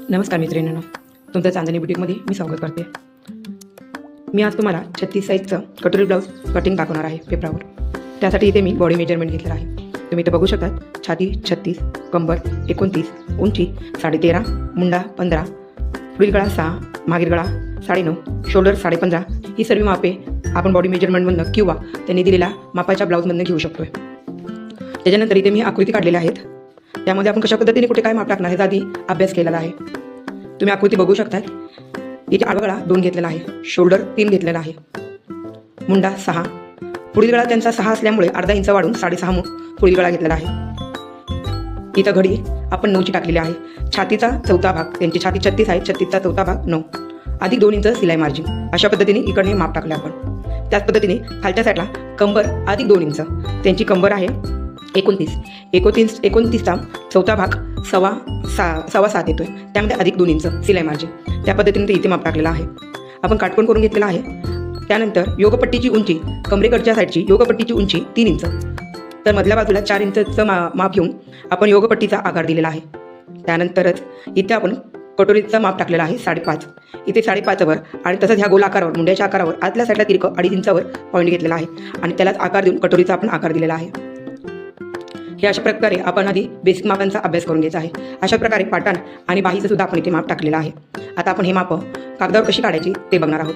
नमस्कार मित्रांनो, तुमचं चांदणी बुटीकमध्ये मी स्वागत करते. मी आज तुम्हाला 36 साईजचं कटोरी ब्लाऊज कटिंग दाखवणार आहे पेपरावर. त्यासाठी इथे मी बॉडी मेजरमेंट घेतलेलं आहे. तुम्ही इथे बघू शकता, छाती 36, कंबर 29, उंची 13.5, मुंडा 15, पुढील गळा 6, मागील गळा 9.5, शोल्डर 15.5. ही सर्व मापे आपण बॉडी मेजरमेंटमधनं किंवा त्यांनी दिलेल्या मापाच्या ब्लाऊजमधनं घेऊ शकतो. त्याच्यानंतर इथे मी आकृती काढलेल्या आहेत. त्यामध्ये आपण कशा पद्धतीने कुठे काय माप टाकणार याचा आधी अभ्यास केलेला आहे. तुम्ही आकृती बघू शकता. इथे आडवा गळा 2 घेतलेला आहे, शोल्डर 3 घेतलेला आहे, मुंडा 6, पुढील गळा त्यांचा 6 असल्यामुळे अर्धा इंच वाढून 6.5 पुढील गळा घेतलेला आहे. इथं घडी आपण 9ची टाकलेली आहे. छातीचा चौथा भाग, त्यांची छाती 36 आहे, 36चा चौथा भाग 9 अधिक 2 इंच सिलाई मार्जिन. अशा पद्धतीने इकडे माप टाकले आपण. त्याच पद्धतीने खालच्या साईडला कंबर अधिक 2 इंच, त्यांची कंबर आहे 29चा चौथा भाग 6.25 येतोय, त्यामध्ये अधिक 2 इंच सिलाई मार्जिन. त्या पद्धतीने ते इथे माप टाकलेला आहे. आपण काटकोन करून घेतलेला आहे. त्यानंतर योगपट्टीची उंची, कमरेकडच्या साईडची योगपट्टीची उंची 3 इंच, तर मधल्या बाजूला 4 इंचचं माप घेऊन आपण योगपट्टीचा आकार दिलेला आहे. त्यानंतरच इथे आपण कटोरीचं माप टाकलेलं आहे 5.5. इथे 5.5वर आणि तसंच ह्या गोल आकारावर, मुंड्याच्या आकारावर आतल्या साईडला तिरकं 2.5 इंचावर पॉईंट घेतलेला आहे आणि त्यालाच आकार देऊन कटोरीचा आपण आकार दिलेला आहे. हे अशा प्रकारे आपण आधी बेसिक मापांचा अभ्यास करून घ्यायचा आहे. अशा प्रकारे पाटाण आणि बाहीचं सुद्धा आपण इथे माप टाकलेलं आहे. आता आपण हे माप कागदावर कशी काढायची ते बघणार आहोत.